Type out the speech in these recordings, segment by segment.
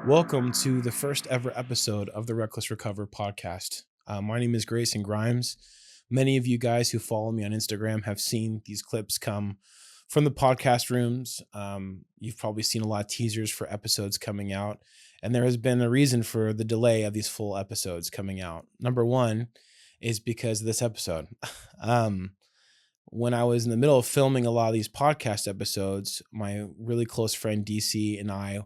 Welcome to the first ever episode of the Reckless Recover podcast. My name is Greyson Grimes. Many of you guys who follow me on Instagram have seen these clips come from the podcast rooms. You've probably seen a lot of teasers for episodes coming out, and there has been a reason for the delay of these full episodes coming out. Number one is because of this episode. When I was in the middle of filming a lot of these podcast episodes, my really close friend DC and I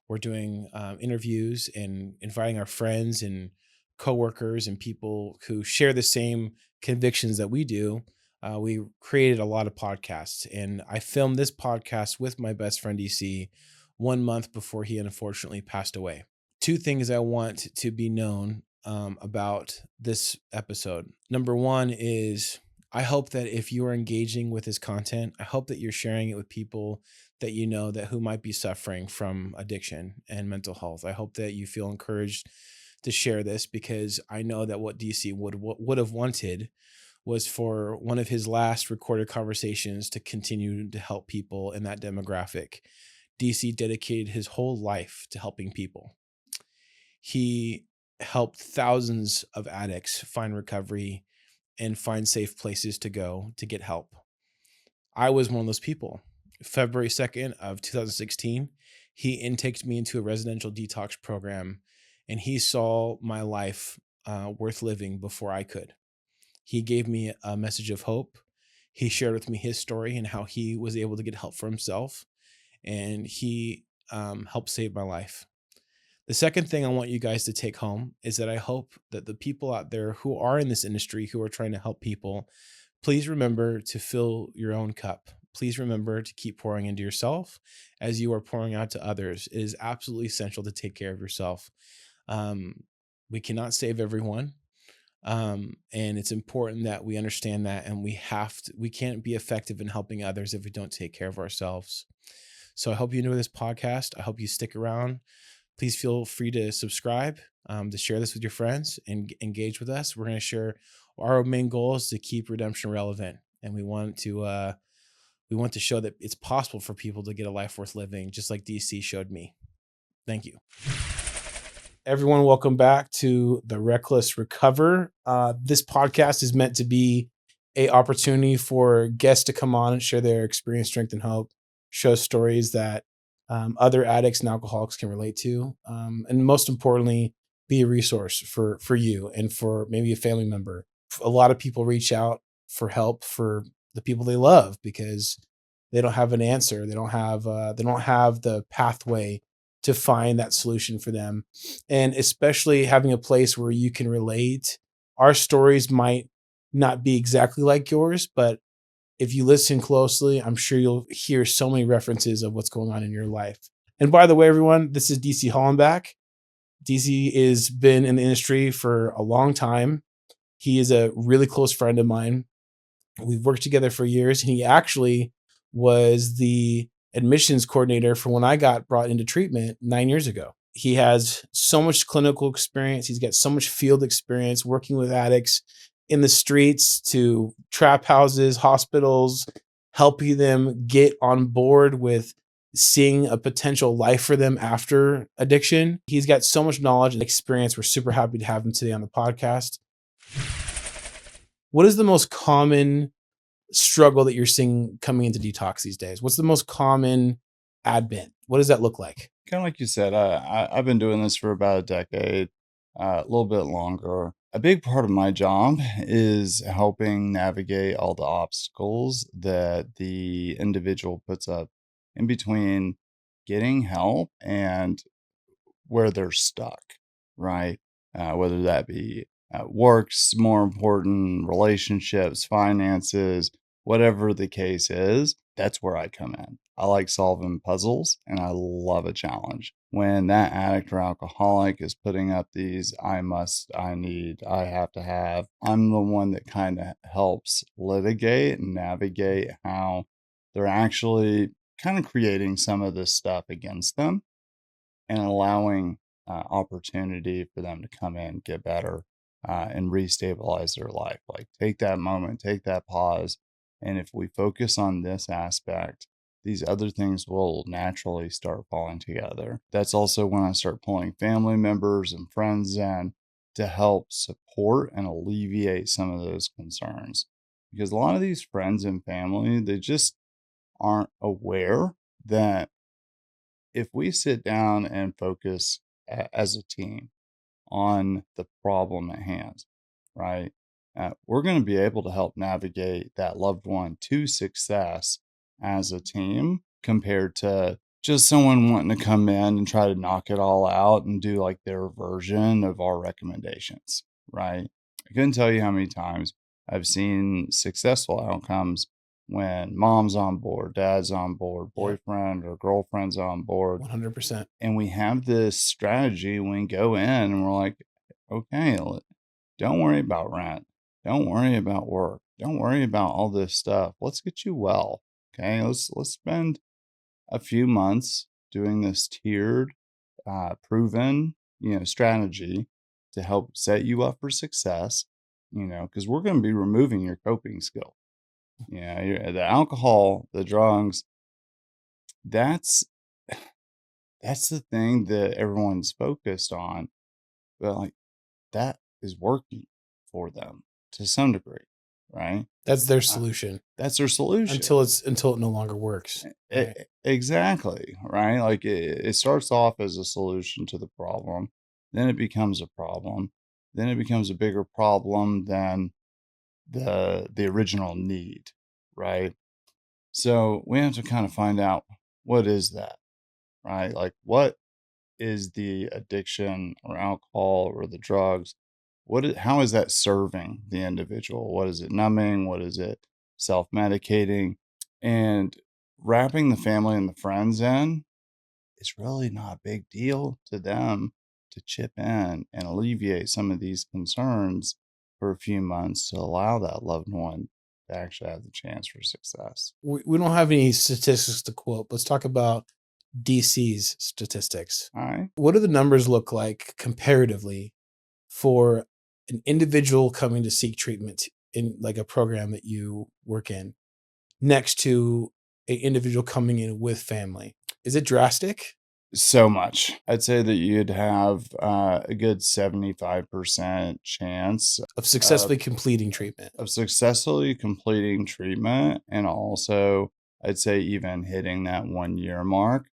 were doing interviews and inviting our friends and coworkers and people who share the same convictions that we do. We created a lot of podcasts, and I filmed this podcast with my best friend DC 1 month before he unfortunately passed away. Two things I want to be known about this episode. Number one is I hope that if you are engaging with his content, I hope that you're sharing it with people that you know that who might be suffering from addiction and mental health. I hope that you feel encouraged to share this because I know that what DC would have wanted was for one of his last recorded conversations to continue to help people in that demographic. DC dedicated his whole life to helping people. He helped thousands of addicts find recovery and find safe places to go to get help. I was one of those people. February 2nd of 2016, he intaked me into a residential detox program, and he saw my life worth living before I could. He gave me a message of hope. He shared with me his story and how he was able to get help for himself, and he helped save my life. The second thing I want you guys to take home is that I hope that the people out there who are in this industry, who are trying to help people, please remember to fill your own cup. Please remember to keep pouring into yourself as you are pouring out to others. It is absolutely essential to take care of yourself. We cannot save everyone. And it's important that we understand that, and we can't be effective in helping others if we don't take care of ourselves. So I hope you enjoy this podcast. I hope you stick around. Please feel free to subscribe, to share this with your friends and engage with us. We're going to share our main goal is to keep redemption relevant. And we want to show that it's possible for people to get a life worth living, just like DC showed me. Thank you. Everyone, welcome back to the Reckless Recover. This podcast is meant to be an opportunity for guests to come on and share their experience, strength, and hope, show stories that other addicts and alcoholics can relate to, and most importantly, be a resource for you and for maybe a family member. A lot of people reach out for help for the people they love because they don't have an answer. They don't have the pathway to find that solution for them. And especially having a place where you can relate. Our stories might not be exactly like yours, but if you listen closely, I'm sure you'll hear so many references of what's going on in your life. And by the way, everyone, this is DC Hollenbach. DC has been in the industry for a long time. He is a really close friend of mine. We've worked together for years, and he actually was the admissions coordinator for when I got brought into treatment 9 years ago. He has so much clinical experience. He's got so much field experience working with addicts in the streets to trap houses, hospitals, helping them get on board with seeing a potential life for them after addiction. He's got so much knowledge and experience. We're super happy to have him today on the podcast. What is the most common struggle that you're seeing coming into detox these days? What's the most common advent? What does that look like? Kind of like you said, I've been doing this for about a decade, a little bit longer. A big part of my job is helping navigate all the obstacles that the individual puts up in between getting help and where they're stuck, right? Whether that be work's more important, relationships, finances, whatever the case is, that's where I come in. I like solving puzzles and I love a challenge. When that addict or alcoholic is putting up these I must, I need, I have to have, I'm the one that kind of helps litigate and navigate how they're actually kind of creating some of this stuff against them and allowing opportunity for them to come in, get better, and restabilize their life. Like take that moment, take that pause. And if we focus on this aspect, these other things will naturally start falling together. That's also when I start pulling family members and friends in to help support and alleviate some of those concerns. Because a lot of these friends and family, they just aren't aware that if we sit down and focus as a team on the problem at hand, right? We're going to be able to help navigate that loved one to success as a team compared to just someone wanting to come in and try to knock it all out and do like their version of our recommendations, right? I couldn't tell you how many times I've seen successful outcomes when mom's on board, dad's on board, Yep. boyfriend or girlfriend's on board, 100%. and we have this strategy when we go in and we're like, okay, don't worry about rent. Don't worry about work. Don't worry about all this stuff. Let's get you well. Okay. Let's spend a few months doing this tiered, proven, strategy to help set you up for success, because we're going to be removing your coping skill. The alcohol, the drugs, that's that's the thing that everyone's focused on, but like that is working for them to some degree, right? That's their Uh, solution that's their solution. until it no longer works, right? Exactly, right? Like it starts off as a solution to the problem, then it becomes a problem, then it becomes a bigger problem than the original need, right? So we have to kind of find out what is that, right? Like what is the addiction or alcohol or the drugs? How is that serving the individual? What is it numbing? What is it self-medicating? And wrapping the family and the friends in is really not a big deal to them to chip in and alleviate some of these concerns for a few months to allow that loved one to actually have the chance for success. We don't have any statistics to quote. Let's talk about DC's statistics. All right. What do the numbers look like comparatively for an individual coming to seek treatment in like a program that you work in next to an individual coming in with family? Is it drastic? So much. I'd say that you'd have a good 75% chance Of of successfully completing treatment. successfully completing treatment, and also I'd say even hitting that 1 year mark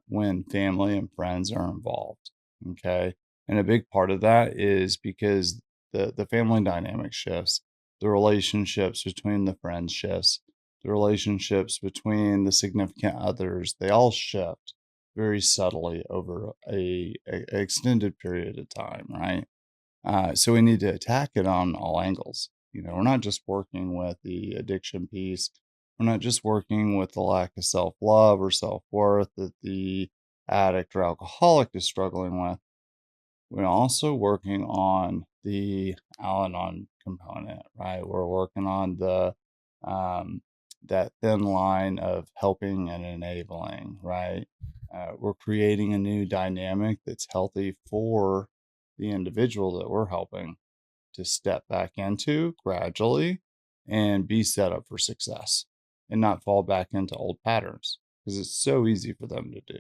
when family and friends are involved. Okay. And a big part of that is because the family dynamic shifts, the relationships between the friends shifts, the relationships between the significant others, they all shift very subtly over a extended period of time, right? So we need to attack it on all angles. We're not just working with the addiction piece. We're not just working with the lack of self love or self worth that the addict or alcoholic is struggling with. We're also working on the Al Anon component, right? We're working on the that thin line of helping and enabling, right? We're creating a new dynamic that's healthy for the individual that we're helping to step back into gradually and be set up for success and not fall back into old patterns because it's so easy for them to do.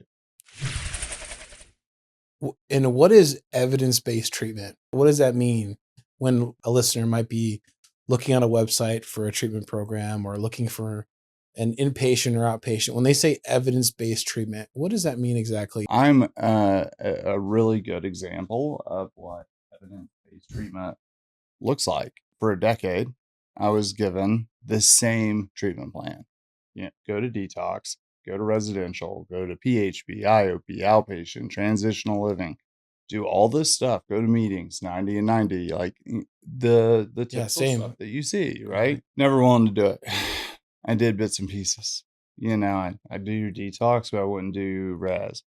And what is evidence-based treatment? What does that mean when a listener might be looking on a website for a treatment program or looking for an inpatient or outpatient? When they say evidence-based treatment, what does that mean exactly? I'm a really good example of what evidence based treatment looks like. For a decade, I was given the same treatment plan. Go to detox, go to residential, go to PHP, IOP, outpatient, transitional living, do all this stuff, go to meetings, 90 and 90, like the Yeah, typical stuff same. that you see, Mhm. right? Never wanted to do it. I did bits and pieces. I do detox, but I wouldn't do res.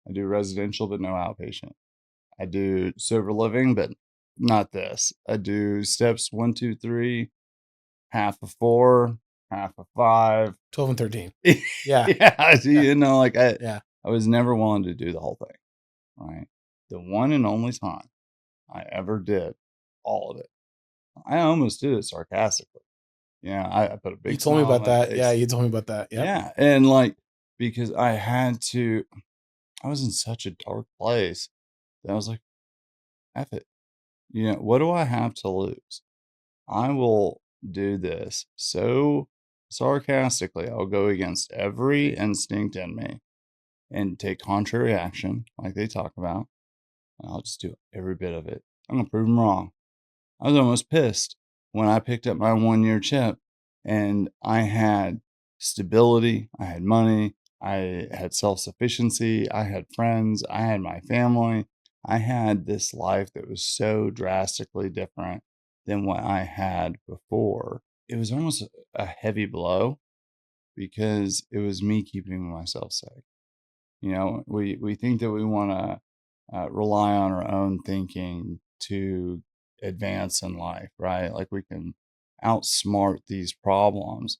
I do residential, but no outpatient. I do sober living, but not this. I do steps 1, 2, 3, half of 4, half of 5. 12 and 13. Yeah, Yeah, yeah, like yeah. I was never willing to do the whole thing, right? The one and only time I ever did all of it, I almost did it sarcastically. Yeah, I put a You big told me smile on about my that. Yeah, face. you told me about that. Yep. Yeah, and, like, because I was in such a dark place that I was like, "F it." What do I have to lose? I will do this so sarcastically. I'll go against every instinct in me and take contrary action, like they talk about, and I'll just do every bit of it. I'm gonna prove them wrong. I was almost pissed when I picked up my 1-year chip and I had stability, I had money, I had self-sufficiency, I had friends, I had my family. I had this life that was so drastically different than what I had before. It was almost a heavy blow because it was me keeping myself safe. We think that we want to rely on our own thinking to advance in life, right? Like we can outsmart these problems.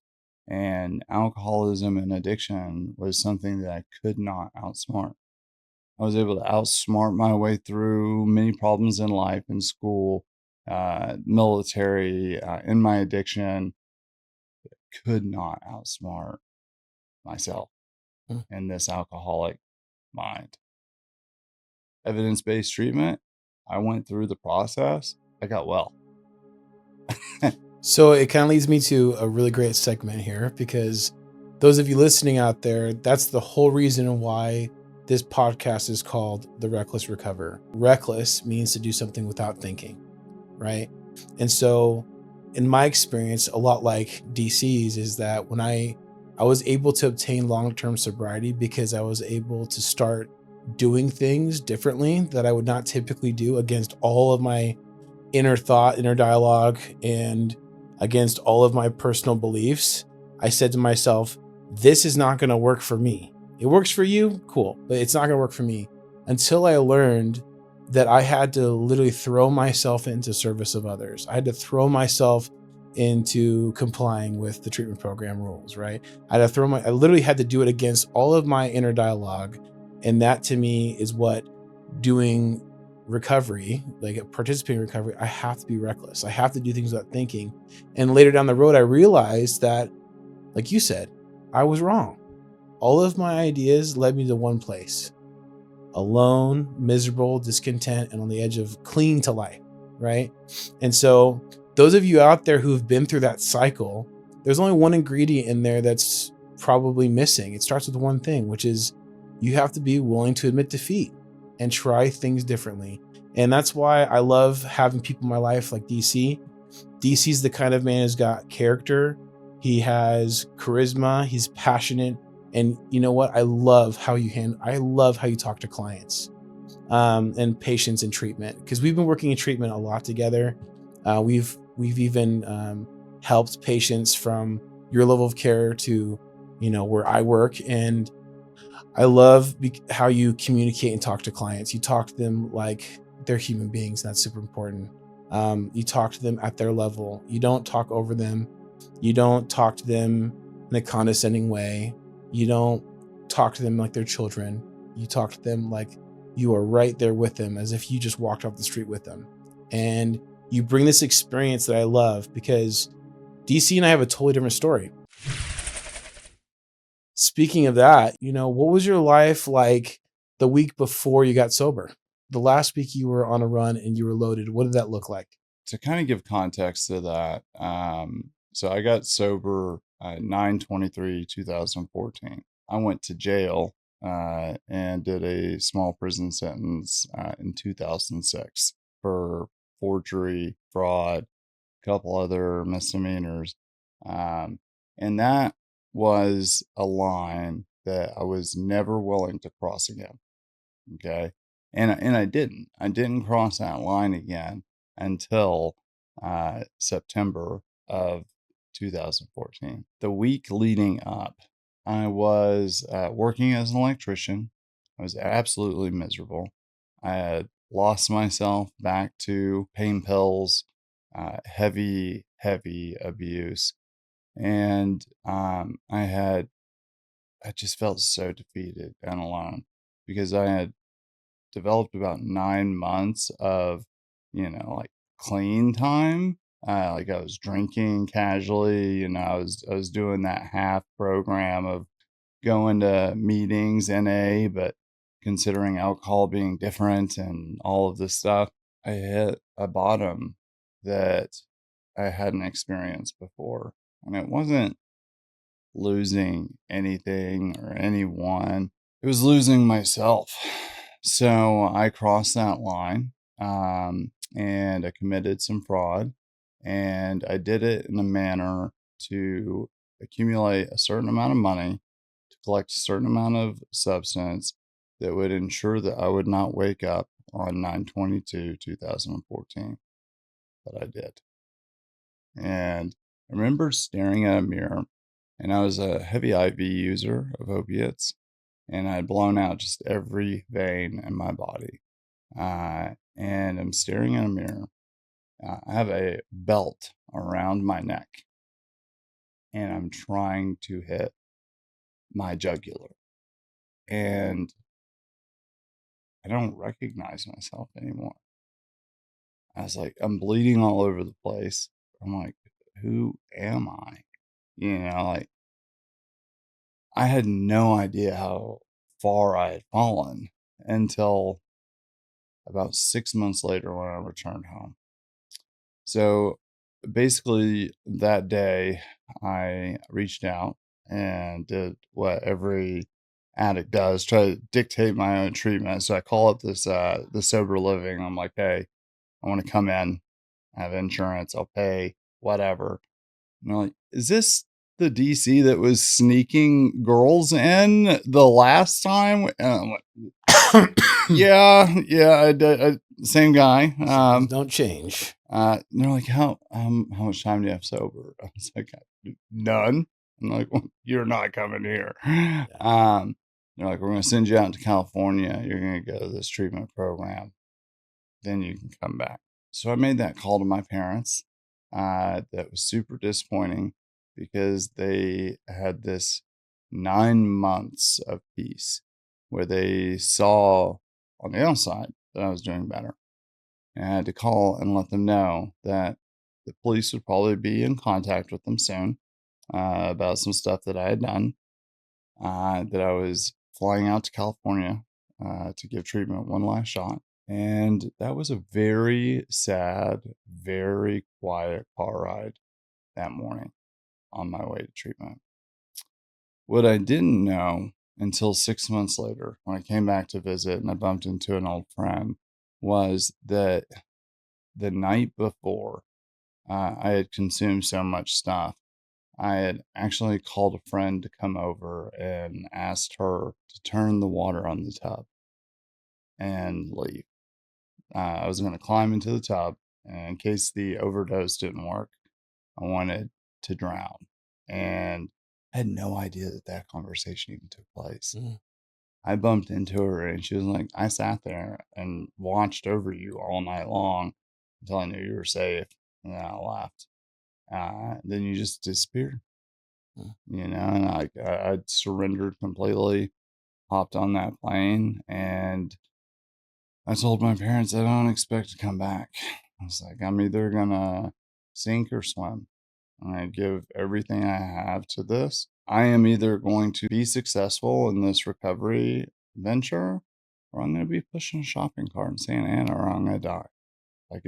And alcoholism and addiction was something that I could not outsmart. I was able to outsmart my way through many problems in life, in school, military, in my addiction. Could not outsmart myself Mm. in this alcoholic mind. Evidence-based treatment, I went through the process, I got well. So it kind of leads me to a really great segment here because those of you listening out there, that's the whole reason why this podcast is called The Reckless Recover. Reckless means to do something without thinking, right? And so in my experience, a lot like DC's is that when I was able to obtain long-term sobriety because I was able to start doing things differently that I would not typically do against all of my inner thought, inner dialogue, and against all of my personal beliefs, I said to myself, this is not going to work for me. It works for you, cool, but it's not going to work for me until I learned that I had to literally throw myself into service of others. I had to throw myself into complying with the treatment program rules, right? I literally had to do it against all of my inner dialogue. And that to me is what doing recovery, like a participating in recovery, I have to be reckless. I have to do things without thinking. And later down the road, I realized that, like you said, I was wrong. All of my ideas led me to one place: alone, miserable, discontent, and on the edge of clinging to life, right? And so, those of you out there who've been through that cycle, there's only one ingredient in there that's probably missing. It starts with one thing, which is you have to be willing to admit defeat and try things differently. And that's why I love having people in my life like DC. DC's the kind of man who's got character. He has charisma. He's passionate. And you know what? I love how you talk to clients, and patients in treatment, because we've been working in treatment a lot together. We've even helped patients from your level of care to, where I work. And I love how you communicate and talk to clients. You talk to them like they're human beings. And that's super important. You talk to them at their level. You don't talk over them. You don't talk to them in a condescending way. You don't talk to them like they're children. You talk to them like you are right there with them, as if you just walked off the street with them. And you bring this experience that I love, because DC and I have a totally different story. Speaking of that, what was your life like the week before you got sober? The last week you were on a run and you were loaded. What did that look like? To kind of give context to that, so I got sober 9/23/2014. I went to jail and did a small prison sentence in 2006 for forgery, fraud, a couple other misdemeanors. Um, and that was a line that I was never willing to cross again. Okay. And I didn't. I didn't cross that line again until September of 2014. The week leading up, I was working as an electrician. I was absolutely miserable. I had lost myself back to pain pills, heavy, heavy abuse. And I just felt so defeated and alone because I had developed about 9 months of, like clean time Like I was drinking casually, I was doing that half program of going to meetings, NA, but considering alcohol being different and all of this stuff, I hit a bottom that I hadn't experienced before. And it wasn't losing anything or anyone, it was losing myself. So I crossed that line, and I committed some fraud. And I did it in a manner to accumulate a certain amount of money, to collect a certain amount of substance that would ensure that I would not wake up on 9/22/2014. But I did. And I remember staring at a mirror, and I was a heavy IV user of opiates, and I had blown out just every vein in my body. And I'm staring at a mirror. I have a belt around my neck, and I'm trying to hit my jugular. And I don't recognize myself anymore. I was like, I'm bleeding all over the place. I'm like, who am I? Like I had no idea how far I had fallen until about 6 months later when I returned home. So basically, that day, I reached out and did what every addict does, try to dictate my own treatment. So I call up the sober living. I'm like, hey, I want to come in, I have insurance, I'll pay, whatever. And they're like, is this the DC that was sneaking girls in the last time? And I'm like, yeah, I did. Same guy. Things don't change. And they're like, how much time do you have sober? I was like, none. I'm like, well, you're not coming here. They're like, we're going to send you out to California. You're going to go to this treatment program. Then you can come back. So I made that call to my parents. That was super disappointing because they had this 9 months of peace where they saw on the outside that I was doing better. And I had to call and let them know that the police would probably be in contact with them soon, about some stuff that I had done, that I was flying out to California to give treatment one last shot. And that was a very sad, very quiet car ride that morning on my way to treatment. What I didn't know until 6 months later, when I came back to visit and I bumped into an old friend, was that the night before, I had consumed so much stuff. I had actually called a friend to come over and asked her to turn the water on the tub and leave. I was going to climb into the tub, and in case the overdose didn't work, I wanted to drown. And I had no idea that that conversation even took place. Mm. I bumped into her, and she was like, I sat there and watched over you all night long until I knew you were safe. And then I left. Then you just disappeared, Mm. and I surrendered completely, hopped on that plane, and I told my parents I don't expect to come back. I was like, I'm either gonna sink or swim. I'm gonna give everything I have to this. I am either going to be successful in this recovery venture, or I'm gonna be pushing a shopping cart in Santa Ana, or I'm gonna die. I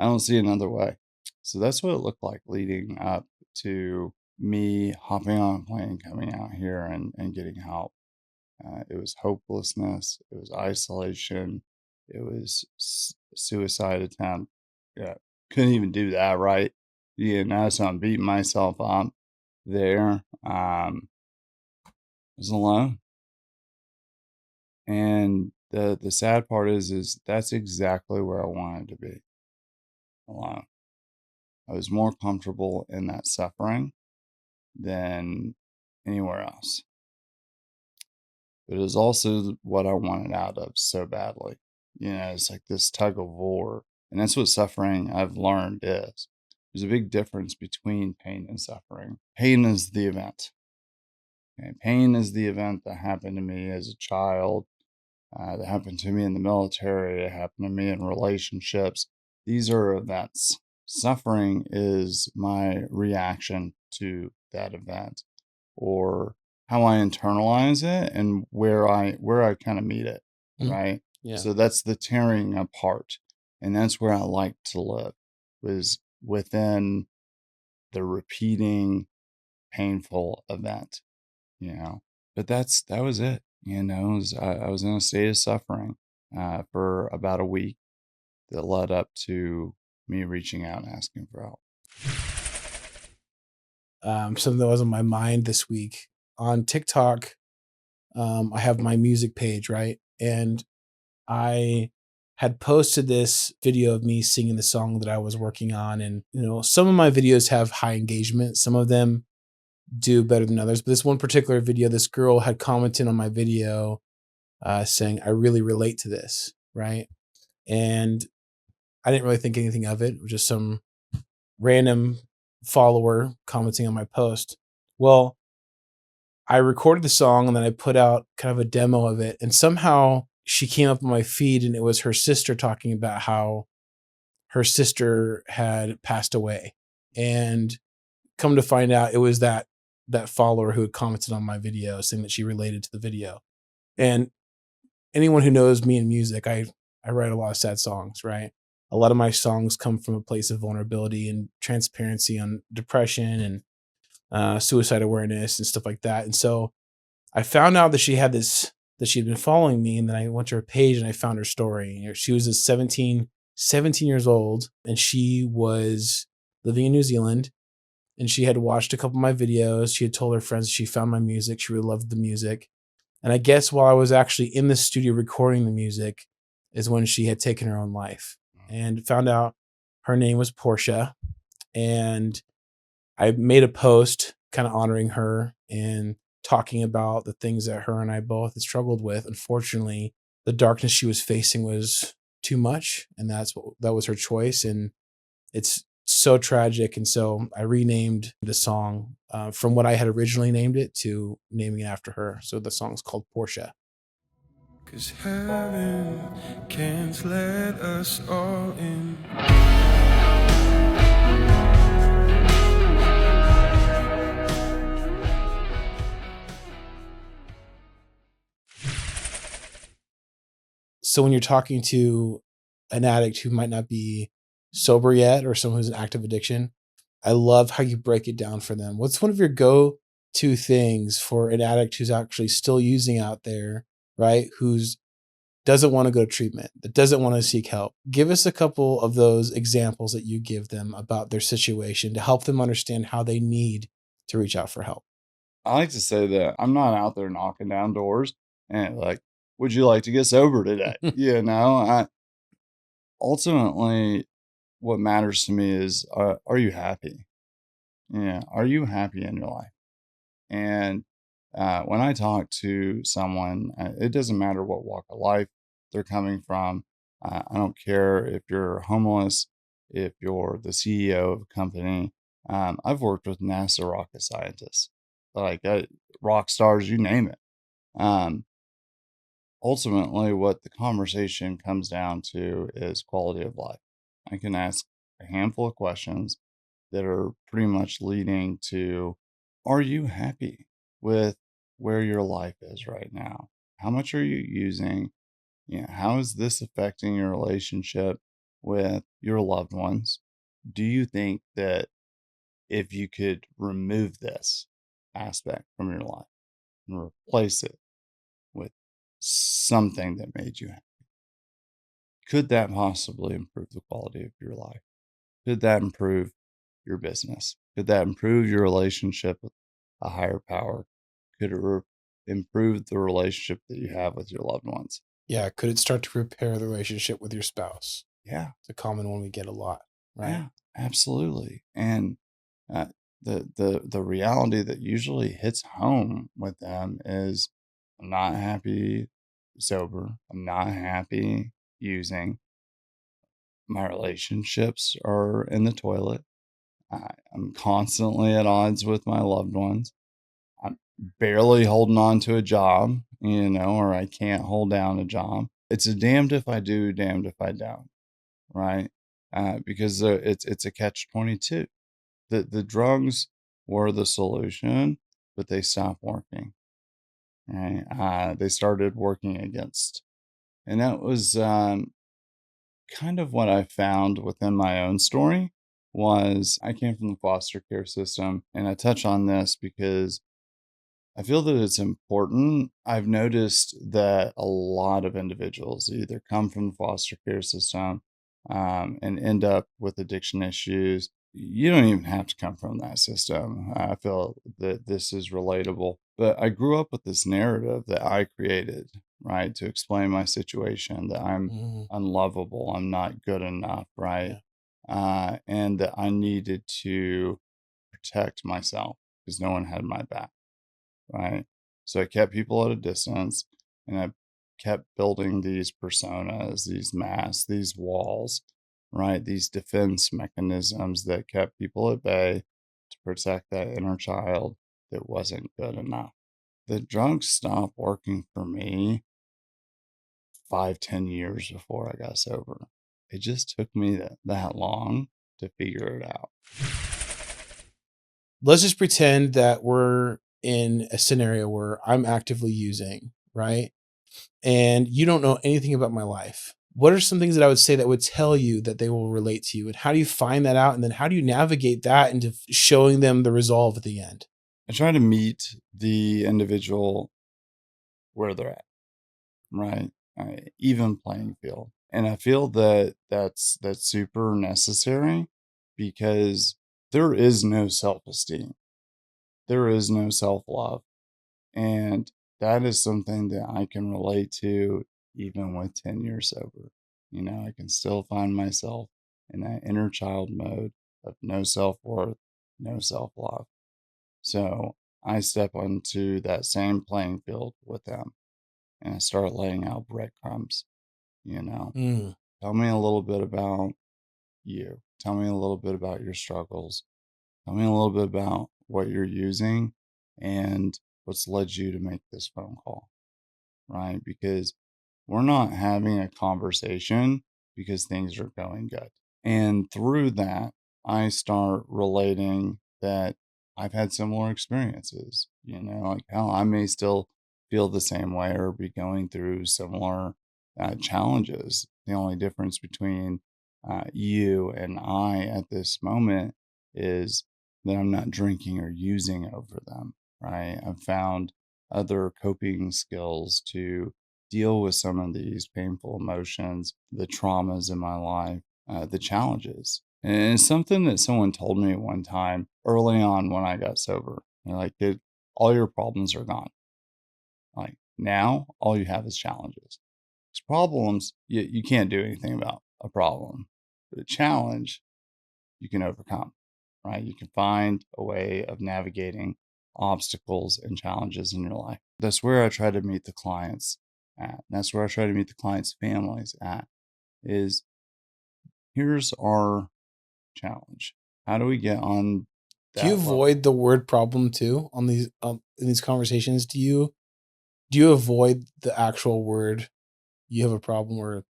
don't see another way. So that's what it looked like leading up to me hopping on a plane, coming out here and getting help. It was hopelessness. It was isolation. It was suicide attempt. Yeah, couldn't even do that right. So I'm beating myself up there. I was alone, and the sad part is that's exactly where I wanted to be, alone. I was more comfortable in that suffering than anywhere else. But it was also what I wanted out of so badly. It's like this tug of war. And that's what suffering, I've learned, is. There's a big difference between pain and suffering. Pain is the event. Okay? Pain is the event that happened to me as a child, that happened to me in the military, it happened to me in relationships. These are events. Suffering is my reaction to that event, or how I internalize it and where I kind of meet it, Mm, right? yeah. So that's the tearing apart. And that's where I like to live, was within the repeating painful event, you know. But that was it. I was in a state of suffering for about a week that led up to me reaching out and asking for help. Something that was on my mind this week on TikTok. I have my music page, right? And I had posted this video of me singing the song that I was working on. And, some of my videos have high engagement, some of them do better than others. But this one particular video, this girl had commented on my video saying, I really relate to this, right? And I didn't really think anything of it. It was just some random follower commenting on my post. Well, I recorded the song and then I put out kind of a demo of it. And somehow she came up on my feed and it was her sister talking about how her sister had passed away. And come to find out it was that follower who had commented on my video saying that she related to the video. And anyone who knows me in music, I write a lot of sad songs, right? A lot of my songs come from a place of vulnerability and transparency on depression and suicide awareness and stuff like that. And so I found out that she had been following me, and then I went to her page and I found her story. She was a 17 years old, and she was living in New Zealand, and she had watched a couple of my videos. She had told her friends she found my music. She really loved the music. And I guess while I was actually in the studio recording the music is when she had taken her own life, and found out her name was Portia. And I made a post kind of honoring her and talking about the things that her and I both had struggled with. Unfortunately, the darkness she was facing was too much, and that was her choice, and it's so tragic. And so I renamed the song from what I had originally named it to naming it after her. So the song's called Portia. 'Cause heaven can't let us all in. So when you're talking to an addict who might not be sober yet, or someone who's in active addiction, I love how you break it down for them. What's one of your go-to things for an addict who's actually still using out there, right? Who's doesn't want to go to treatment, that doesn't want to seek help. Give us a couple of those examples that you give them about their situation to help them understand how they need to reach out for help. I like to say that I'm not out there knocking down doors and like, would you like to get sober today? I ultimately, what matters to me is, are you happy? Yeah. Are you happy in your life? And when I talk to someone, it doesn't matter what walk of life they're coming from. I don't care if you're homeless, if you're the CEO of a company. I've worked with NASA rocket scientists, like rock stars, you name it. Um, Ultimately, what the conversation comes down to is quality of life. I can ask a handful of questions that are pretty much leading to, are you happy with where your life is right now? How much are you using? How is this affecting your relationship with your loved ones? Do you think that if you could remove this aspect from your life and replace it with something that made you happy, could that possibly improve the quality of your life? Could that improve your business? Could that improve your relationship with a higher power? Could it improve the relationship that you have with your loved ones? Yeah, could it start to repair the relationship with your spouse? Yeah, It's a common one we get a lot, right? yeah, absolutely. And uh, the reality that usually hits home with them is, I'm not happy sober. I'm not happy using. My relationships are in the toilet. I'm constantly at odds with my loved ones. I'm barely holding on to a job, or I can't hold down a job. It's a damned if I do, damned if I don't, right? because it's a catch-22. The drugs were the solution, but they stopped working. Right? They started working against, and that was kind of what I found within my own story. Was I came from the foster care system, and I touch on this because I feel that it's important. I've noticed that a lot of individuals either come from the foster care system and end up with addiction issues. You don't even have to come from that system. I feel that this is relatable. But I grew up with this narrative that I created, right, to explain my situation that I'm Mhm. unlovable, I'm not good enough, right? Yeah. And that I needed to protect myself because no one had my back, right? So I kept people at a distance and I kept building these personas, these masks, these walls, right? These defense mechanisms that kept people at bay to protect that inner child that wasn't good enough. The drugs stopped working for me 5, 10 years before I got sober. It just took me that long to figure it out. Let's just pretend that we're in a scenario where I'm actively using, right? And you don't know anything about my life. What are some things that I would say that would tell you that they will relate to you? And how do you find that out? And then how do you navigate that into showing them the resolve at the end? I try to meet the individual where they're at, right? Even playing field. And I feel that that's super necessary because there is no self-esteem. There is no self-love. And that is something that I can relate to even with 10 years sober. I can still find myself in that inner child mode of no self-worth, no self-love. So I step onto that same playing field with them and I start laying out breadcrumbs, you know. Mm. Tell me a little bit about you. Tell me a little bit about your struggles. Tell me a little bit about what you're using and what's led you to make this phone call, right? Because we're not having a conversation because things are going good. And through that, I start relating that I've had similar experiences, like how I may still feel the same way or be going through similar challenges. The only difference between you and I at this moment is that I'm not drinking or using over them, right? I've found other coping skills to deal with some of these painful emotions, the traumas in my life, the challenges. And it's something that someone told me one time early on when I got sober. They're like, dude, all your problems are gone. Like now, all you have is challenges. Because problems, you can't do anything about a problem. But a challenge, you can overcome, right? You can find a way of navigating obstacles and challenges in your life. That's where I try to meet the clients at. That's where I try to meet the clients' families at is here's our challenge. How do we get on Do you that level? avoid the word problem too on these in these conversations? Do you avoid the actual word you have a problem or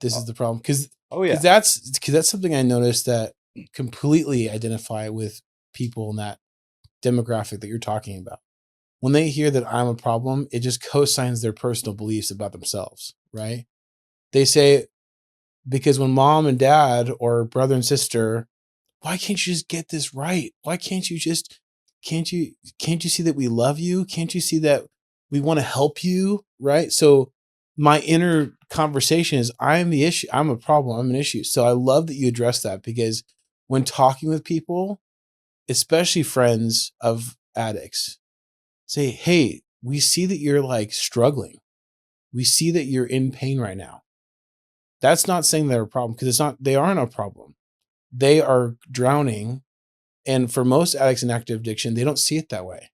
this Oh, is the problem? Because oh yeah. that's something I noticed that completely identify with people in that demographic that you're talking about. When they hear that I'm a problem, it just co-signs their personal beliefs about themselves, right? They say, because when mom and dad or brother and sister, why can't you just get this right? Why can't you see that we love you? Can't you see that we want to help you? Right. So my inner conversation is I'm the issue. I'm a problem. I'm an issue. So I love that you address that because when talking with people, especially friends of addicts, say, hey, we see that you're like struggling. We see that you're in pain right now. That's not saying they're a problem because they aren't a problem. They are drowning. And for most addicts in active addiction, they don't see it that way.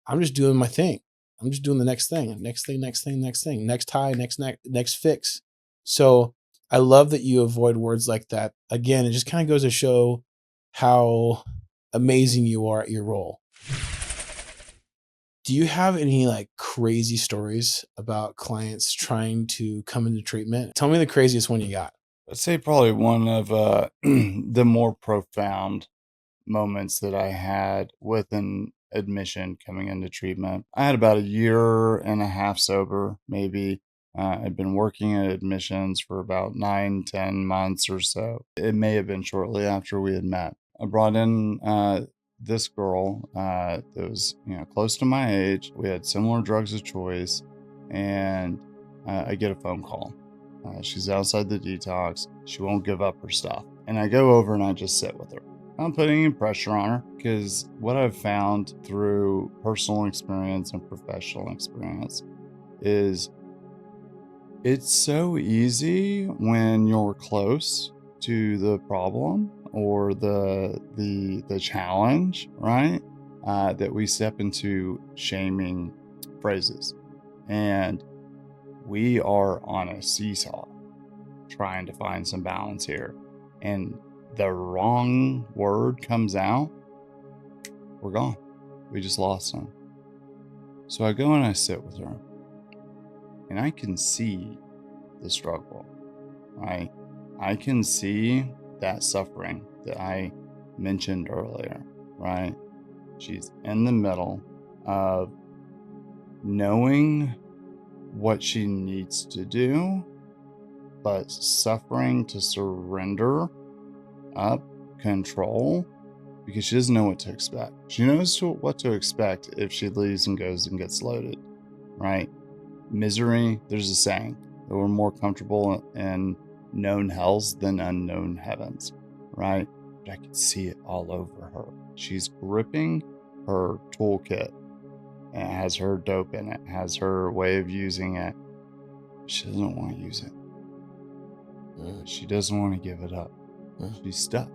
I'm just doing my thing. I'm just doing the next thing, next thing, next thing, next thing, next high, next fix. So I love that you avoid words like that. Again, it just kind of goes to show how amazing you are at your role. Do you have any like crazy stories about clients trying to come into treatment? Tell me the craziest one you got. I'd say probably one of the more profound moments that I had with an admission coming into treatment. I had about a year and a half sober, maybe. I'd been working at admissions for about 9, 10 months or so. It may have been shortly after we had met. I brought in this girl that was, close to my age. We had similar drugs of choice, and I get a phone call. She's outside the detox. She won't give up her stuff. And I go over and I just sit with her. I'm putting any pressure on her because what I've found through personal experience and professional experience is it's so easy when you're close to the problem or the challenge, right? That we step into shaming phrases, and we are on a seesaw trying to find some balance here, and the wrong word comes out, we're gone. We just lost them. So I go and I sit with her, and I can see the struggle. I can see that suffering that I mentioned earlier, right? She's in the middle of knowing what she needs to do, but suffering to surrender up control because she doesn't know what to expect. She knows what to expect if she leaves and goes and gets loaded, right? Misery, there's a saying that we're more comfortable in known hells than unknown heavens, right? But I can see it all over her. She's gripping her toolkit, and it has her dope in it, has her way of using it. She doesn't want to use it. She doesn't want to give it up. She's stuck.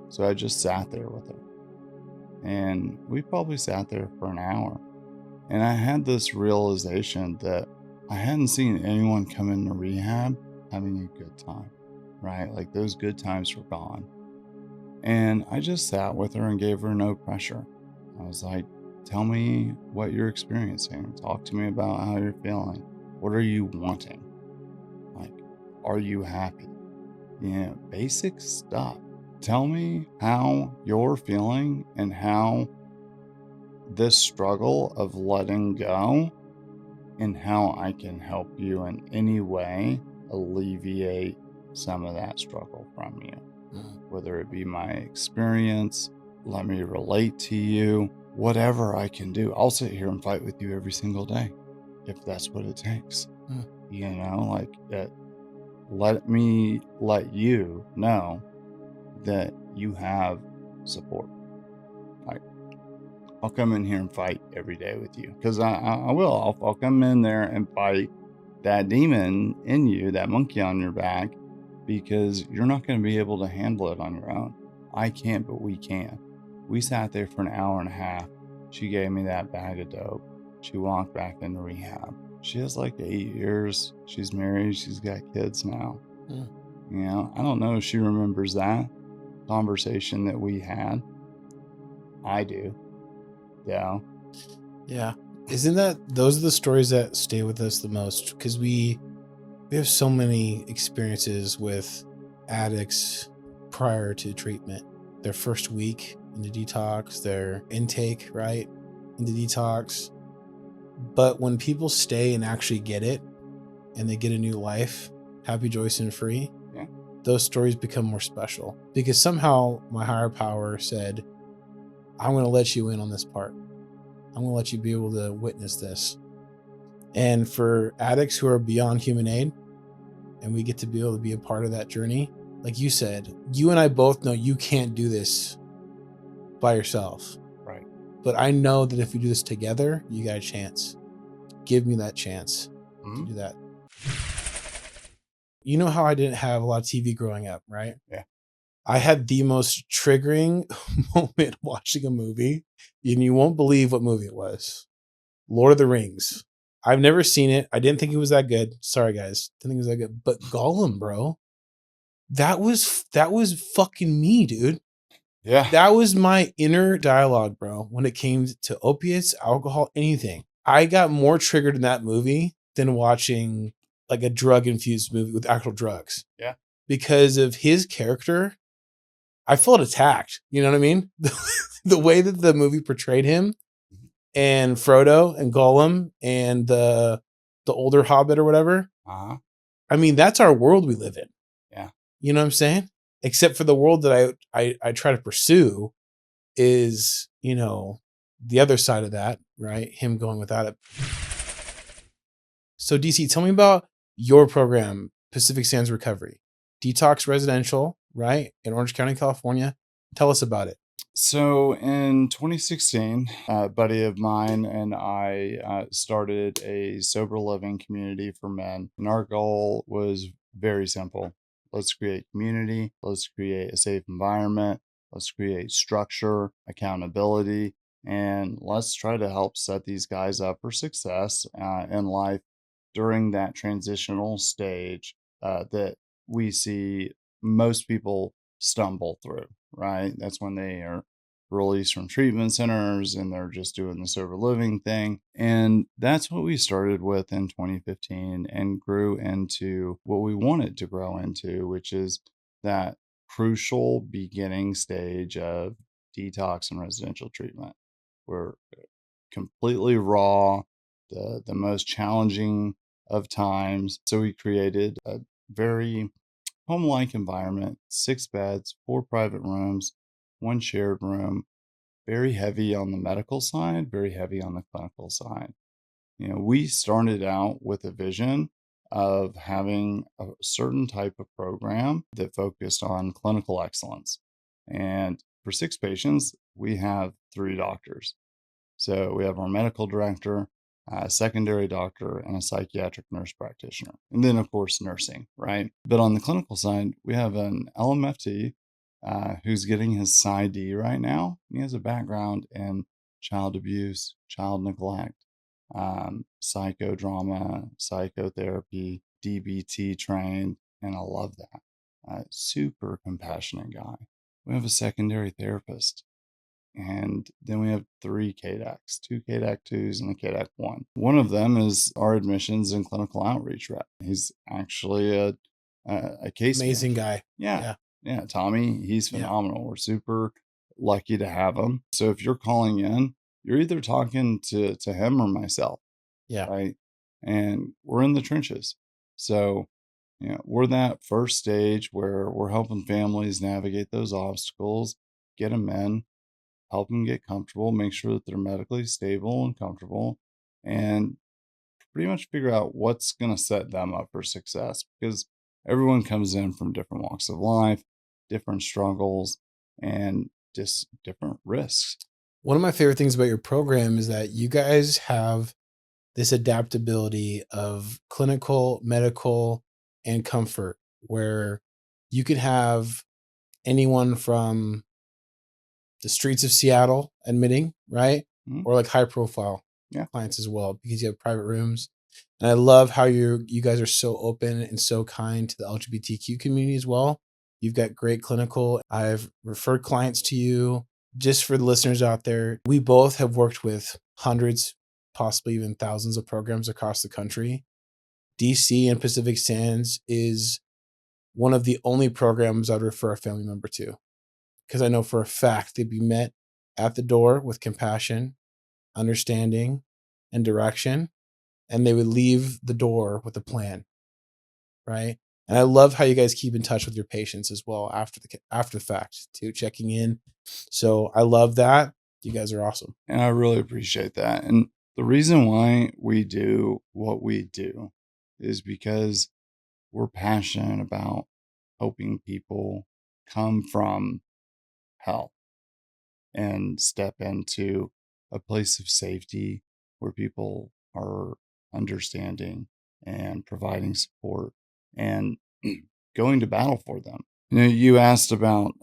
So I just sat there with her. And we probably sat there for an hour. And I had this realization that I hadn't seen anyone come into rehab having a good time, right? Like those good times were gone. And I just sat with her and gave her no pressure. I was like, tell me what you're experiencing. Talk to me about how you're feeling. What are you wanting? Like, are you happy? Basic stuff. Tell me how you're feeling and how this struggle of letting go and how I can help you in any way alleviate some of that struggle from you. Whether it be my experience, let me relate to you, whatever I can do. I'll sit here and fight with you every single day if that's what it takes. Like that. Let me let you know that you have support. Like, I'll come in here and fight every day with you because I will. I'll come in there and fight that demon in you, that monkey on your back, because you're not going to be able to handle it on your own. I can't, but we can. We sat there for an hour and a half. She gave me that bag of dope. She walked back into rehab. She has like 8 years. She's married. She's got kids now. I don't know if she remembers that conversation that we had. I do. Yeah. Yeah. Isn't those are the stories that stay with us the most? Because we have so many experiences with addicts prior to treatment. Their first week in the detox, their intake, right, in the detox. But when people stay and actually get it and they get a new life, happy, joyous, and free, those stories become more special because somehow my higher power said, I'm going to let you in on this part. I'm going to let you be able to witness this. And for addicts who are beyond human aid, and we get to be able to be a part of that journey, like you said, you and I both know you can't do this by yourself. Right. But I know that if we do this together, you got a chance. Give me that chance to do that. You know how I didn't have a lot of TV growing up, right? Yeah. I had the most triggering moment watching a movie, and you won't believe what movie it was. Lord of the Rings. I've never seen it. I didn't think it was that good. Sorry, guys. Didn't think it was that good. But Gollum, bro. That was fucking me, dude. Yeah. That was my inner dialogue, bro, when it came to opiates, alcohol, anything. I got more triggered in that movie than watching like a drug infused movie with actual drugs. Yeah. Because of his character, I felt attacked. You know what I mean? The way that the movie portrayed him and Frodo and Gollum and the older Hobbit or whatever. Uh-huh. I mean, that's our world we live in. Yeah. You know what I'm saying? Except for the world that I try to pursue is, you know, the other side of that, right? Him going without it. So DC, tell me about your program, Pacific Sands Recovery. Detox residential, right? In Orange County, California. Tell us about it. So in 2016, a buddy of mine and I started a sober living community for men. And our goal was very simple. Let's create community. Let's create a safe environment. Let's create structure, accountability, and let's try to help set these guys up for success in life during that transitional stage that we see most people stumble through, right? That's when they are released from treatment centers and they're just doing the sober living thing. And that's what we started with in 2015 and grew into what we wanted to grow into, which is that crucial beginning stage of detox and residential treatment. We're completely raw, the most challenging of times. So we created a very home-like environment, 6 beds, 4 private rooms, 1 shared room, very heavy on the medical side, very heavy on the clinical side. You know, we started out with a vision of having a certain type of program that focused on clinical excellence. And for 6 patients, we have 3 doctors. So we have our medical director, a secondary doctor, and a psychiatric nurse practitioner. And then, of course, nursing, right? But on the clinical side, we have an LMFT who's getting his PsyD right now. He has a background in child abuse, child neglect, psychodrama, psychotherapy, DBT trained, and I love that. Super compassionate guy. We have a secondary therapist. And then we have 3 KDACs, 2 KDAC 2s and a KDAC 1. One of them is our admissions and clinical outreach rep. He's actually a case Amazing manager. guy. Yeah. Yeah. Yeah. Tommy, he's Yeah. phenomenal. We're super lucky to have him. So if you're calling in, you're either talking to him or myself, Yeah. right? And we're in the trenches. So, you know, we're that first stage where we're helping families navigate those obstacles, get them in, help them get comfortable, make sure that they're medically stable and comfortable, and pretty much figure out what's going to set them up for success because everyone comes in from different walks of life, different struggles, and just different risks. One of my favorite things about your program is that you guys have this adaptability of clinical, medical, and comfort where you could have anyone from the streets of Seattle admitting, right? Mhm. Or like high profile Yeah. clients as well, because you have private rooms. And I love how you guys are so open and so kind to the LGBTQ community as well. You've got great clinical. I've referred clients to you. Just for the listeners out there, we both have worked with hundreds, possibly even thousands of programs across the country. DC and Pacific Sands is one of the only programs I'd refer a family member to because I know for a fact they'd be met at the door with compassion, understanding, and direction, and they would leave the door with a plan, right? And I love how you guys keep in touch with your patients as well after the fact too, checking in. So I love that. You guys are awesome. And I really appreciate that. And the reason why we do what we do is because we're passionate about helping people come from hell and step into a place of safety where people are understanding and providing support and going to battle for them. You know, you asked about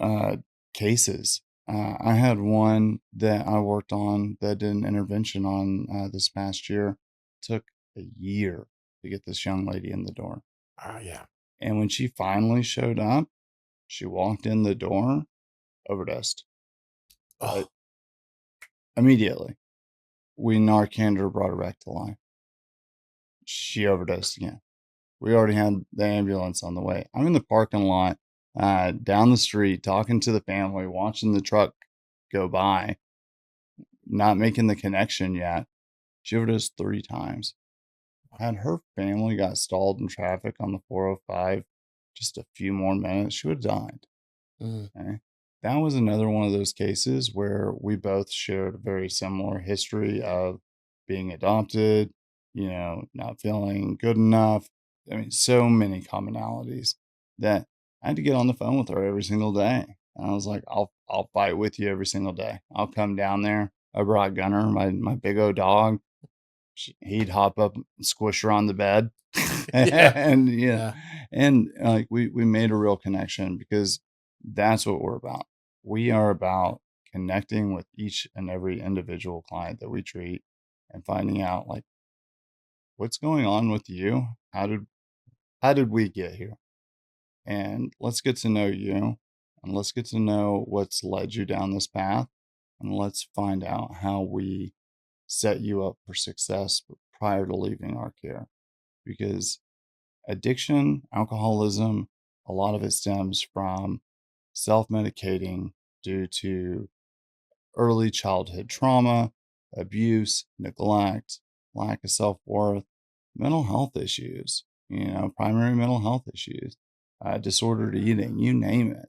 cases. I had one that I worked on that did an intervention on this past year. Took a year to get this young lady in the door. Oh yeah. And when she finally showed up, she walked in the door, overdosed. Oh, Immediately. We Narcaned her, brought her back to life. She overdosed again. We already had the ambulance on the way. I'm in the parking lot, down the street, talking to the family, watching the truck go by, not making the connection yet. She overdosed 3 times. Had her family got stalled in traffic on the 405 just a few more minutes, she would have died. Mm, Okay. That was another one of those cases where we both shared a very similar history of being adopted, not feeling good enough. I mean, so many commonalities that I had to get on the phone with her every single day. And I was like, I'll fight with you every single day. I'll come down there. I brought Gunner, my big old dog. He'd hop up and squish her on the bed. yeah, and yeah, like we made a real connection because that's what we're about. We are about connecting with each and every individual client that we treat and finding out like what's going on with you. How did we get here? And let's get to know you, and let's get to know what's led you down this path, and let's find out how we set you up for success prior to leaving our care. Because addiction, alcoholism, a lot of it stems from self medicating due to early childhood trauma, abuse, neglect, lack of self worth, mental health issues, primary mental health issues, disordered eating, you name it.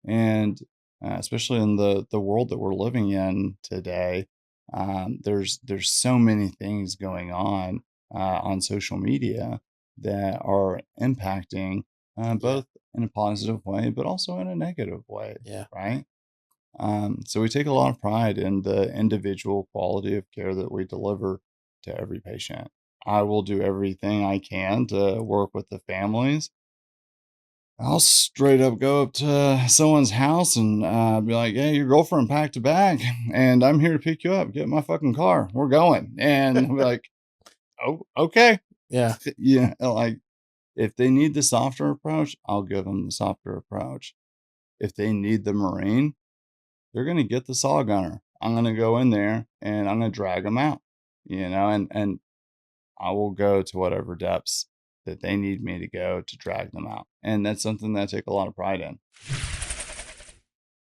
And especially in the world that we're living in today, there's so many things going on social media that are impacting yeah, both in a positive way, but also in a negative way, yeah. right? So we take a lot of pride in the individual quality of care that we deliver to every patient. I will do everything I can to work with the families. I'll straight up go up to someone's house and be like, "Hey, your girlfriend packed a bag, and I'm here to pick you up. Get in my fucking car. We're going." And I'll be like, "Oh, okay." Yeah. Yeah, like if they need the softer approach, I'll give them the softer approach. If they need the marine, they're gonna get the saw gunner. I'm gonna go in there and I'm gonna drag them out, and I will go to whatever depths that they need me to go to drag them out. And that's something that I take a lot of pride in.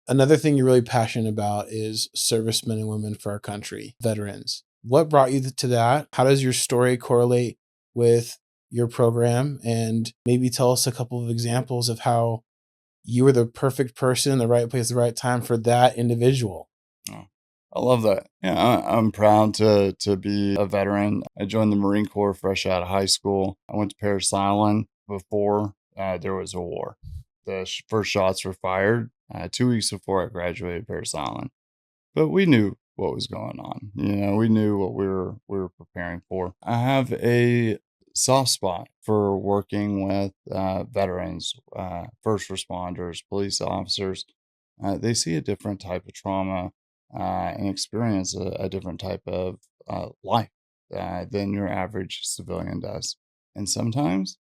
Another thing you're really passionate about is servicemen and women for our country, veterans. What brought you to that? How does your story correlate with your program? And maybe tell us a couple of examples of how you were the perfect person in the right place at the right time for that individual. Oh, I love that. Yeah, I'm proud to be a veteran. I joined the Marine Corps fresh out of high school. I went to Parris Island before there was a war. The first shots were fired 2 weeks before I graduated Parris Island, but we knew what was going on. We knew what we were preparing for. I have a soft spot for working with veterans, first responders, police officers. They see a different type of trauma and experience a different type of life than your average civilian does. And sometimes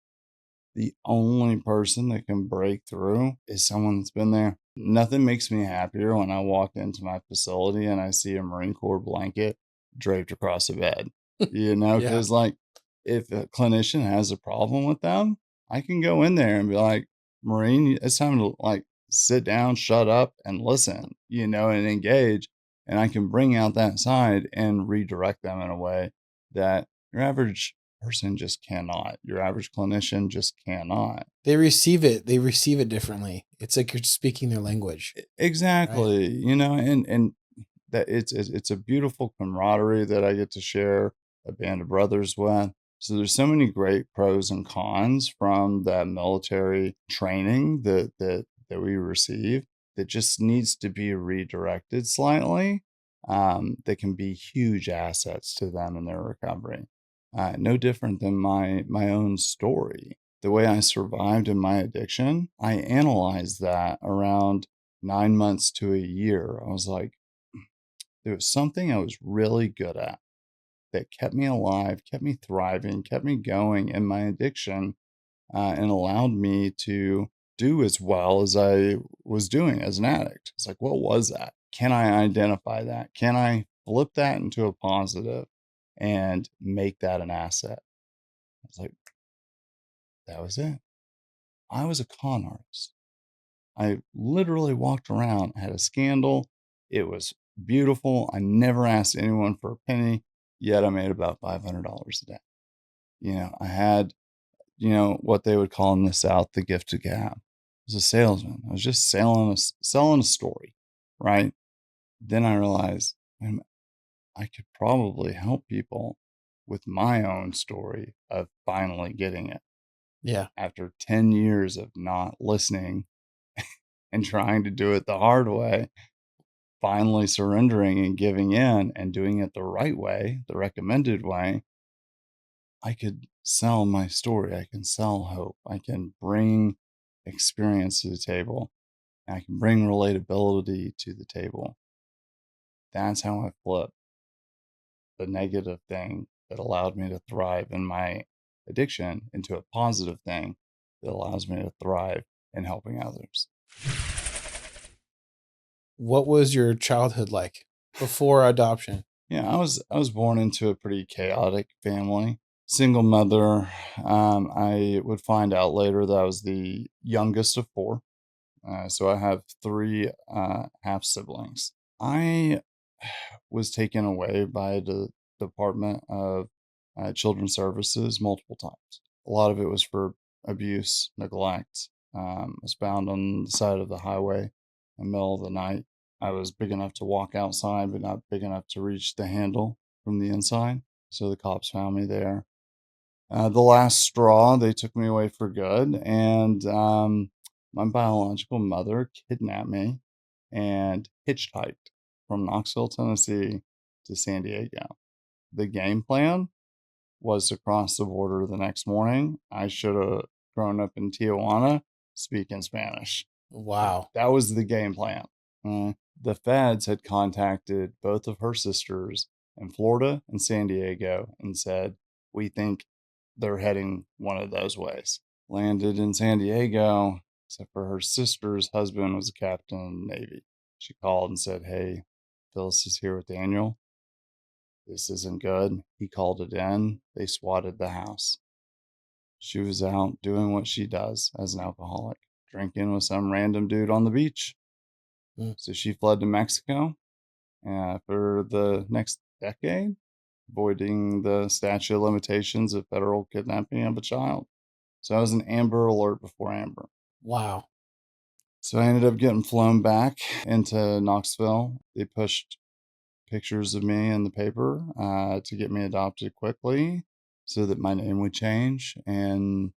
the only person that can break through is someone that's been there. Nothing makes me happier when I walk into my facility and I see a Marine Corps blanket draped across the bed, Yeah. because like if a clinician has a problem with them, I can go in there and be like, Marine, it's time to like sit down, shut up, and listen, and engage. And I can bring out that side and redirect them in a way that your average person just cannot. Your average clinician just cannot. They receive it differently. It's like you're speaking their language, right? Exactly. And that it's a beautiful camaraderie that I get to share a band of brothers with. So there's so many great pros and cons from that military training that we receive that just needs to be redirected slightly. That can be huge assets to them in their recovery. No different than my own story. The way I survived in my addiction, I analyzed that around 9 months to a year. I was like, there was something I was really good at that kept me alive, kept me thriving, kept me going in my addiction, and allowed me to do as well as I was doing as an addict. It's like, what was that? Can I identify that? Can I flip that into a positive and make that an asset? It's like, That was it. I was a con artist. I literally walked around, had a scandal. It was beautiful. I never asked anyone for a penny, yet I made about $500 a day. I had, what they would call in the South the gift of gab. I was a salesman. I was just selling a story, right? Then I realized, man, I could probably help people with my own story of finally getting it Yeah. after 10 years of not listening and trying to do it the hard way, finally surrendering and giving in and doing it the right way, the recommended way. I could sell my story. I can sell hope. I can bring experience to the table. I can bring relatability to the table. That's how I flip the negative thing that allowed me to thrive in my addiction into a positive thing that allows me to thrive in helping others. What was your childhood like before adoption? Yeah, I was born into a pretty chaotic family. Single mother. I would find out later that I was the youngest of four. So I have three half siblings. I was taken away by the Department of Children's Services multiple times. A lot of it was for abuse, neglect. I was found on the side of the highway in the middle of the night. I was big enough to walk outside, but not big enough to reach the handle from the inside. So the cops found me there. The last straw, they took me away for good, and my biological mother kidnapped me and hitchhiked from Knoxville, Tennessee to San Diego. The game plan was to cross the border the next morning. I should have grown up in Tijuana speaking Spanish. Wow. That was the game plan. The feds had contacted both of her sisters in Florida and San Diego and said, "We think they're heading one of those ways." Landed in San Diego, except for her sister's husband was a captain in the Navy. She called and said, "Hey, Phyllis is here with Daniel. This isn't good." He called it in. They swatted the house. She was out doing what she does as an alcoholic, drinking with some random dude on the beach. Mm. So she fled to Mexico for the next decade, avoiding the statute of limitations of federal kidnapping of a child. So I was an Amber Alert before Amber. Wow. So I ended up getting flown back into Knoxville. They pushed pictures of me in the paper to get me adopted quickly so that my name would change and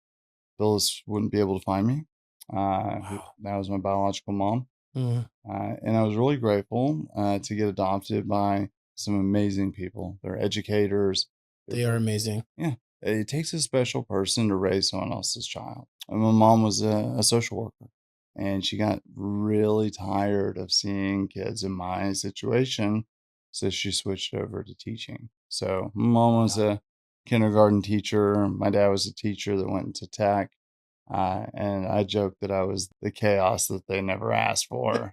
Phyllis wouldn't be able to find me. Wow. That was my biological mom. Mm. And I was really grateful to get adopted by some amazing people. They're educators. They're, They are amazing. yeah, it takes a special person to raise someone else's child. And my mom was a social worker, and she got really tired of seeing kids in my situation, so she switched over to teaching. So my mom was Wow. a kindergarten teacher. My dad was a teacher that went into tech. And I joked that I was the chaos that they never asked for.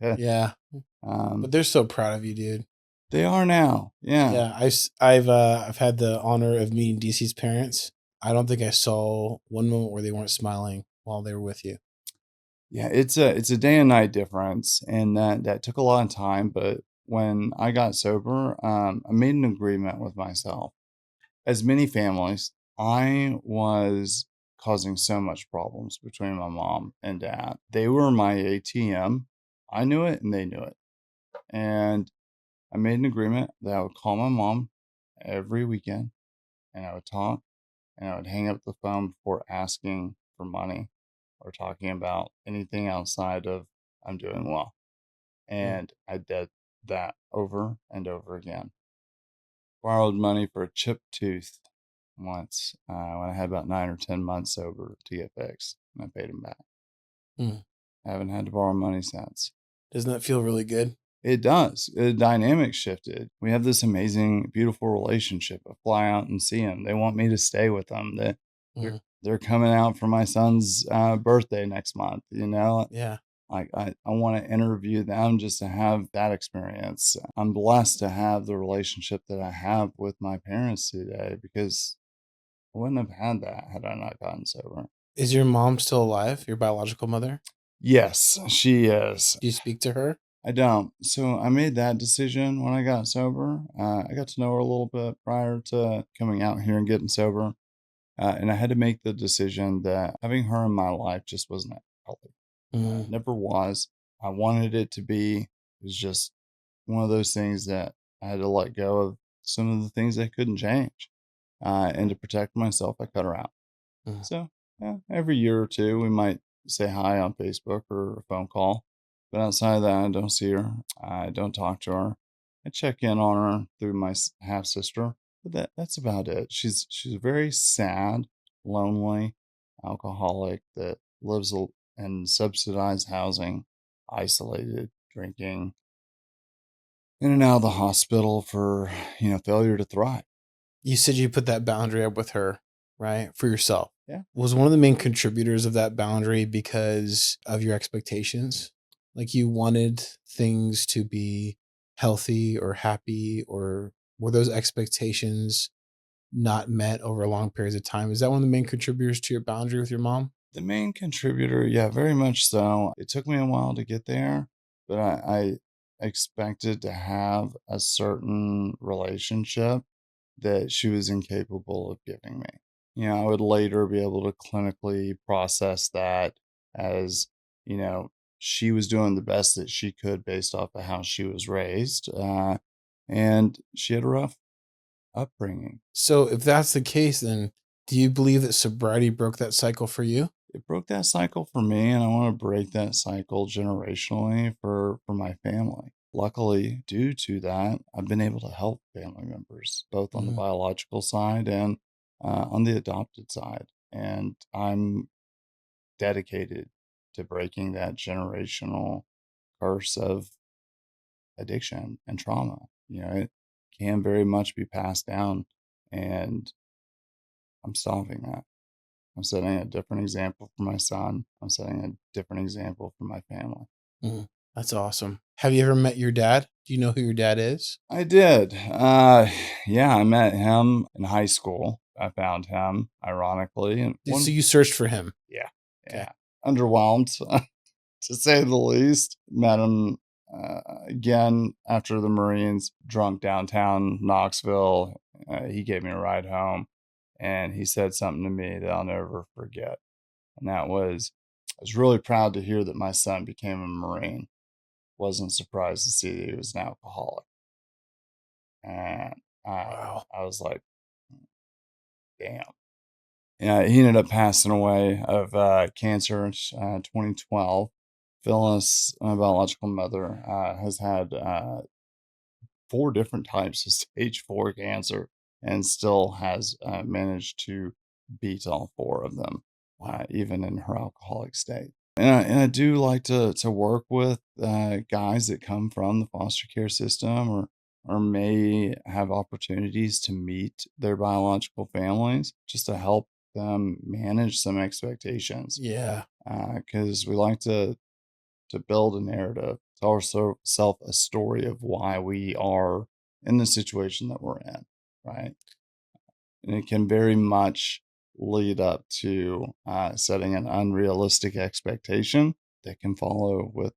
Yeah. But um, they're so proud of you, dude. they are now. Yeah. Yeah, I've had the honor of meeting DC's parents. I don't think I saw one moment where they weren't smiling while they were with you. Yeah. It's a day and night difference. And that took a lot of time. But when I got sober, I made an agreement with myself. As many families, I was causing so much problems between my mom and dad. They were my ATM. I knew it and they knew it. And I made an agreement that I would call my mom every weekend and I would talk and I would hang up the phone before asking for money or talking about anything outside of "I'm doing well." Mm. And I did that over and over again. Borrowed money for a chipped tooth once when I had about 9 or 10 months sober to get fixed, and I paid him back. Mm. I haven't had to borrow money since. Doesn't that feel really good? It does. The dynamic shifted. We have this amazing, beautiful relationship. I fly out and see them. They want me to stay with them. They're Mm. they're coming out for my son's birthday next month. Yeah. Like I want to interview them just to have that experience. I'm blessed to have the relationship that I have with my parents today because I wouldn't have had that had I not gotten sober. Is your mom still alive, your biological mother? Yes, she is. Do you speak to her? I don't. So I made that decision when I got sober. I got to know her a little bit prior to coming out here and getting sober. And I had to make the decision that having her in my life just wasn't healthy. Mm, Never was. I wanted it to be. It was just one of those things that I had to let go of some of the things I couldn't change. And to protect myself, I cut her out. mm. So, yeah, every year or two, we might say hi on Facebook or a phone call. But outside of that, I don't see her. I don't talk to her. I check in on her through my half sister, but that's about it. She's a very sad, lonely alcoholic that lives in subsidized housing, isolated, drinking, in and out of the hospital for failure to thrive. You said you put that boundary up with her, right? For yourself. Yeah. Was one of the main contributors of that boundary because of your expectations? Like you wanted things to be healthy or happy, or were those expectations not met over long periods of time? Is that one of the main contributors to your boundary with your mom? The main contributor, yeah, very much so. It took me a while to get there, but I expected to have a certain relationship that she was incapable of giving me. I would later be able to clinically process that as, you know, she was doing the best that she could based off of how she was raised. And she had a rough upbringing. So if that's the case, then do you believe that sobriety broke that cycle for you? It broke that cycle for me, and I want to break that cycle generationally for my family. Luckily, due to that, I've been able to help family members, both on the Mhm. biological side and on the adopted side. And I'm dedicated to breaking that generational curse of addiction and trauma. It can very much be passed down, and I'm stopping that. I'm setting a different example for my son. I'm setting a different example for my family. Mhm. That's awesome. Have you ever met your dad? Do you know who your dad is? I did. Yeah, I met him in high school. I found him, ironically, and So one, you searched for him. yeah, Okay. yeah, underwhelmed to say the least. Met him again after the Marines, drunk downtown Knoxville. He gave me a ride home, and he said something to me that I'll never forget. And that was, I was really proud to hear that my son became a Marine. Wasn't surprised to see that he was an alcoholic. And Wow. I was like, damn. Yeah, he ended up passing away of cancer in 2012. Phyllis, my biological mother, has had 4 different types of stage 4 cancer and still has managed to beat all 4 of them, Wow. even in her alcoholic state. And I do like to work with guys that come from the foster care system or may have opportunities to meet their biological families just to help them manage some expectations. Yeah. Because we like to build a narrative, tell ourselves a story of why we are in the situation that we're in, right? And it can very much lead up to setting an unrealistic expectation that can follow with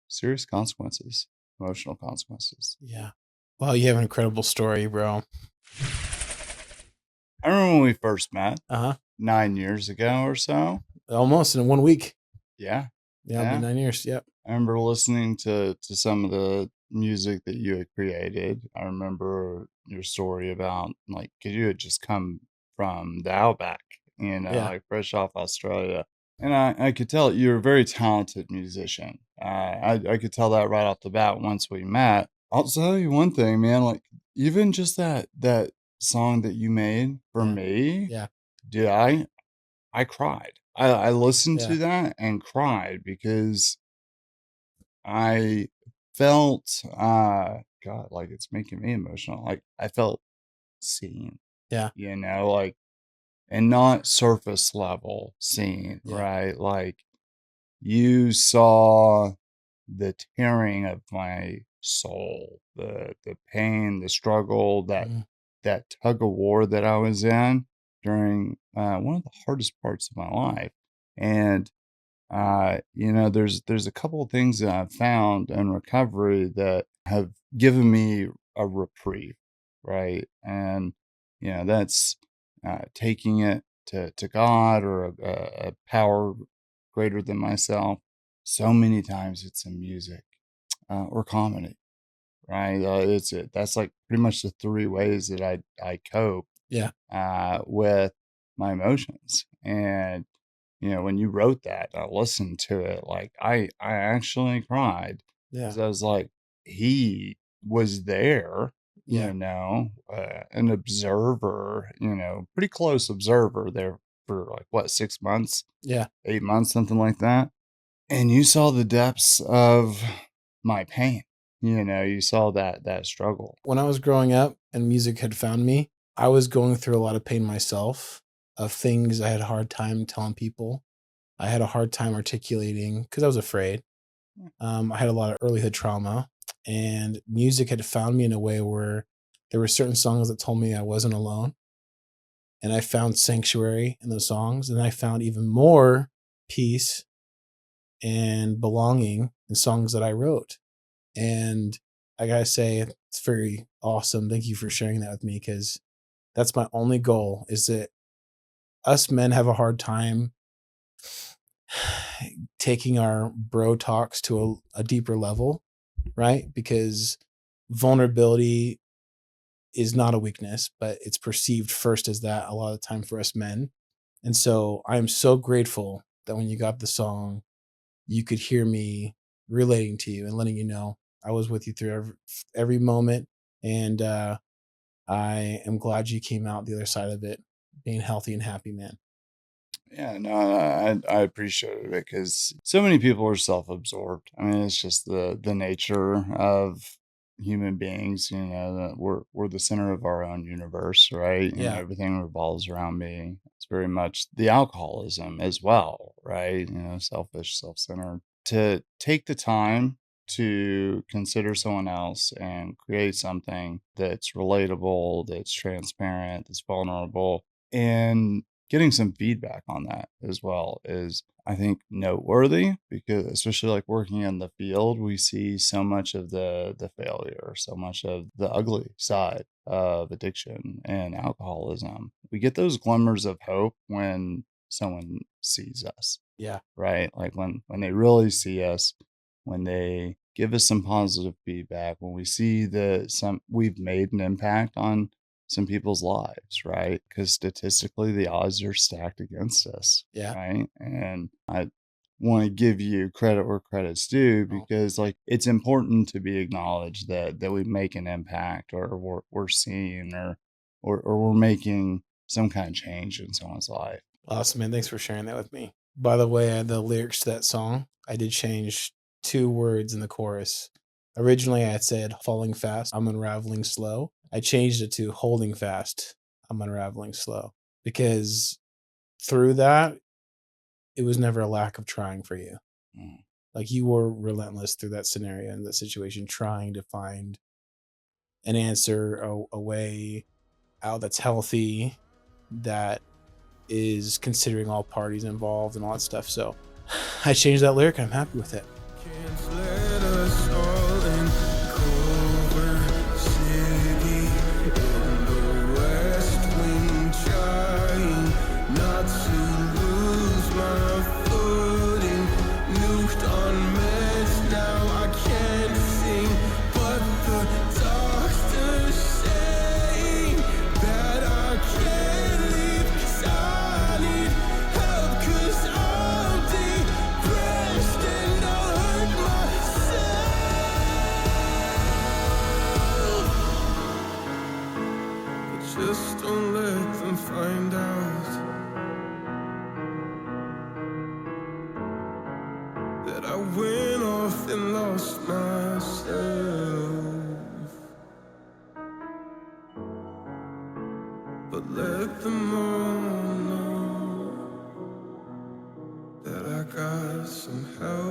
serious consequences, emotional consequences. Yeah. Well, you have an incredible story, bro. I remember when we first met Uh-huh. 9 years ago or so. Almost in 1 week. Yeah, Yeah, it'll be yeah. 9 years. Yep. I remember listening to some of the music that you had created. I remember your story about like 'cause you had just come from the outback, Yeah. like fresh off Australia. And I could tell you're a very talented musician. I could tell that right off the bat once we met. I'll tell you one thing, man, like even just that song that you made for Yeah. me, Yeah. dude, I cried. I listened Yeah. to that and cried because I felt, God, like it's making me emotional. Like I felt seen, Yeah. like, and not surface level seen, Yeah. right? Like you saw the tearing of my soul, the pain, the struggle, Mhm. that tug of war that I was in. during one of the hardest parts of my life. And there's a couple of things that I've found in recovery that have given me a reprieve, right? And that's taking it to God or a power greater than myself. So many times it's in music or comedy, right? That's like pretty much the three ways that I cope Yeah. with my emotions. And when you wrote that, I listened to it, like I actually cried Yeah. because I was like, he was there, Yeah. an observer, pretty close observer there for like what, 6 months, Yeah. 8 months, something like that. And you saw the depths of my pain. You saw that struggle. When I was growing up and music had found me, I was going through a lot of pain myself of things I had a hard time telling people. I had a hard time articulating because I was afraid. I had a lot of earlyhood trauma, and music had found me in a way where there were certain songs that told me I wasn't alone. And I found sanctuary in those songs. And I found even more peace and belonging in songs that I wrote. And I gotta say, it's very awesome. Thank you for sharing that with me because that's my only goal is that us men have a hard time taking our bro talks to a deeper level, right? Because vulnerability is not a weakness, but it's perceived first as that a lot of the time for us men. And so I'm so grateful that when you got the song, you could hear me relating to you and letting you know I was with you through every moment. And I am glad you came out the other side of it being healthy and happy, man. Yeah, no, I appreciated it because so many people are self-absorbed. I mean, it's just the nature of human beings. That we're the center of our own universe, right? Yeah. Everything revolves around me. It's very much the alcoholism as well, right? Selfish, self-centered. To take the time to consider someone else and create something that's relatable, that's transparent, that's vulnerable, and getting some feedback on that as well is, I think, noteworthy because especially like working in the field, we see so much of the failure, so much of the ugly side of addiction and alcoholism. We get those glimmers of hope when someone sees us, Yeah. right? Like when they really see us, when they give us some positive feedback, when we see that we've made an impact on some people's lives, right? Because statistically, the odds are stacked against us, Yeah. right? And I want to give you credit where credit's due Oh, because, like, it's important to be acknowledged that we make an impact, or we're seen, or we're making some kind of change in someone's life. awesome, man. Thanks for sharing that with me. By the way, the lyrics to that song, I did change two words in the chorus. Originally, I had said falling fast, I'm unraveling slow. I changed it to holding fast, I'm unraveling slow. Because through that, it was never a lack of trying for you. Mm. Like you were relentless through that scenario and that situation, trying to find an answer, a way out that's healthy, that is considering all parties involved and all that stuff. So I changed that lyric. I'm happy with it. Can't let us all in Culver City in the West Wing, trying not to lose my footing. Nuked on meds, now I can't sing, but the doctors say that I can't leave 'cause I need help 'cause I'm depressed and I'll hurt myself. But just don't let them find out that I went off and lost myself. But let them all know that I got some help.